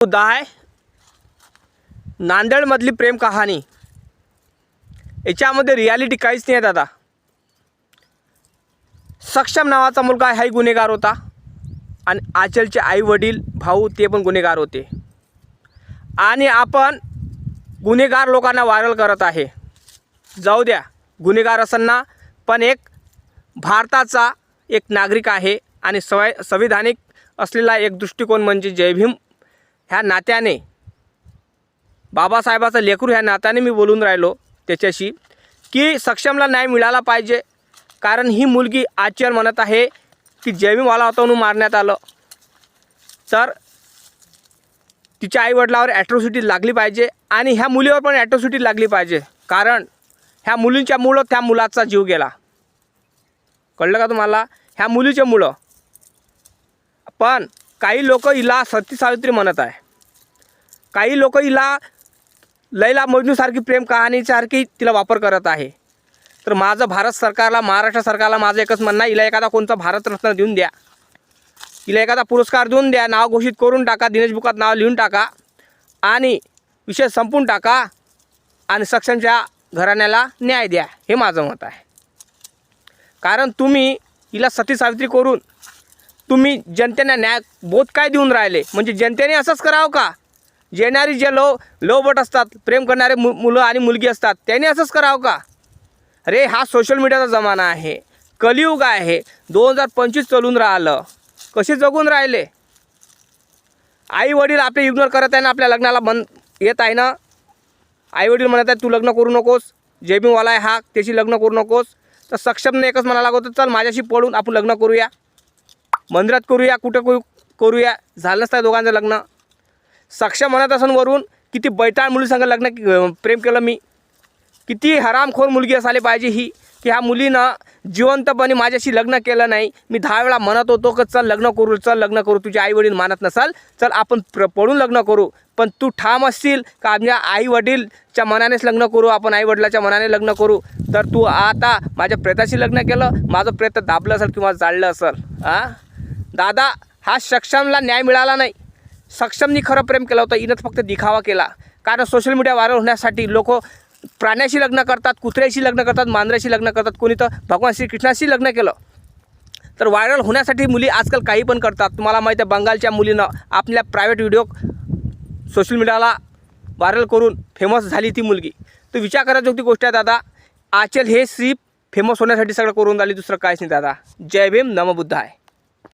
मुद्दा आहे नांदेडमधली प्रेम कहाणी। याच्यामध्ये रियालिटी काहीच नाही आहे दादा। सक्षम नावाचा मुलगा हाही गुन्हेगार होता आणि आचलचे आई वडील भाऊ ते पण गुन्हेगार होते आणि आपण गुन्हेगार लोकांना व्हायरल करत आहे। जाऊ द्या गुन्हेगार असताना पण एक भारताचा एक नागरिक आहे आणि संविधानिक असलेला एक दृष्टिकोन म्हणजे जय भीम ह्या नात्याने बाबासाहेबाचं लेकरू ह्या नात्याने मी बोलून राहिलो त्याच्याशी की सक्षमला न्याय मिळाला पाहिजे। कारण ही मुलगी आचल म्हणत आहे की जय भीमवाला होता म्हणून मारण्यात आलं, तर तिच्या आईवडिलावर ॲट्रॉसिटी लागली पाहिजे आणि ह्या मुलीवर पण ॲट्रॉसिटी लागली पाहिजे। कारण ह्या मुलींच्यामुळं त्या मुलाचा जीव गेला, कळलं का तुम्हाला? ह्या मुलीच्यामुळं। पण काही लोक हिला सती सावित्री म्हणत आहे, काही लोक हिला लैला मजनूसारखी प्रेम कहाणीसारखी तिला वापर करत आहे। तर माझं भारत सरकारला महाराष्ट्र सरकारला माझं एकच म्हणणं आहे, हिला एखादा कोणता भारतरत्न देऊन द्या, हिला एखादा पुरस्कार देऊन द्या, नाव घोषित करून टाका, दिनेश बुकात नाव लिहून टाका आणि विषय संपून टाका आणि सक्षमच्या घराण्याला न्याय द्या, हे माझं मत आहे। कारण तुम्ही हिला सती सावित्री करून तुम्ही जनतेने न्याय बोध काय देऊन राहिले? म्हणजे जनतेने असंच करावं का? येणारी जे लोबट असतात, प्रेम करणारे मुलं आणि मुलगी असतात, त्यांनी असंच करावं का? अरे हा सोशल मीडियाचा जमाना आहे, कलियुग आहे, 2025 चालून राहिलं, कसे जगून राहिले? आई वडील आपले इग्नोर करत आहे ना, आपल्या लग्नाला बंद येत आहे ना। आई वडील म्हणत आहेत तू लग्न करू नकोस, जय भीमवाला आहे हा, त्याची लग्न करू नकोस। तर सक्षमने एकच म्हणायला लागतं चल माझ्याशी पळून आपण लग्न करूया, मंदिरात करूया, कुठं करूया, झालंच नाही दोघांचं लग्न। सक्षम म्हणत असून वरून किती बैताळ मुलीसंग लग्न प्रेम केलं मी, किती हरामखोर मुलगी असायला पाहिजे ही की ह्या मुलीनं जिवंतपणे माझ्याशी लग्न केलं नाही। मी 10 वेळा म्हणत होतो की चल लग्न करू, चल लग्न करू, तुझे आई वडील मानत नसाल चल आपण पळून लग्न करू, पण तू ठाम असशील का आमच्या आई वडीलच्या मनानेच लग्न करू, आपण आई वडिलाच्या मनाने लग्न करू, तर तू आता माझ्या प्रेताशी लग्न केलं, माझं प्रेत दाबलं असेल किंवा जाळलं असेल। दादा हा सक्षमला न्याय मिळाला नाही, सक्षमनी खरं प्रेम केलं होतं, हिनंच फक्त दिखावा केला। कारण सोशल मीडिया व्हायरल होण्यासाठी लोक प्राण्याशी लग्न करतात, कुत्र्याशी लग्न करतात, मांजराशी लग्न करतात, कोणी तर भगवान श्रीकृष्णाशी लग्न केलं। तर व्हायरल होण्यासाठी मुली आजकाल काही पण करतात। तुम्हाला माहिती आहे बंगालच्या मुलीनं आपल्या प्रायव्हेट व्हिडिओ सोशल मीडियाला व्हायरल करून फेमस झाली ती मुलगी। तर विचार करायची होती गोष्ट आहे दादा, आचल हे सिर्फ फेमस होण्यासाठी सगळं करून झाली, दुसरं काहीच नाही दादा। जय भीम, नमो बुद्धाय।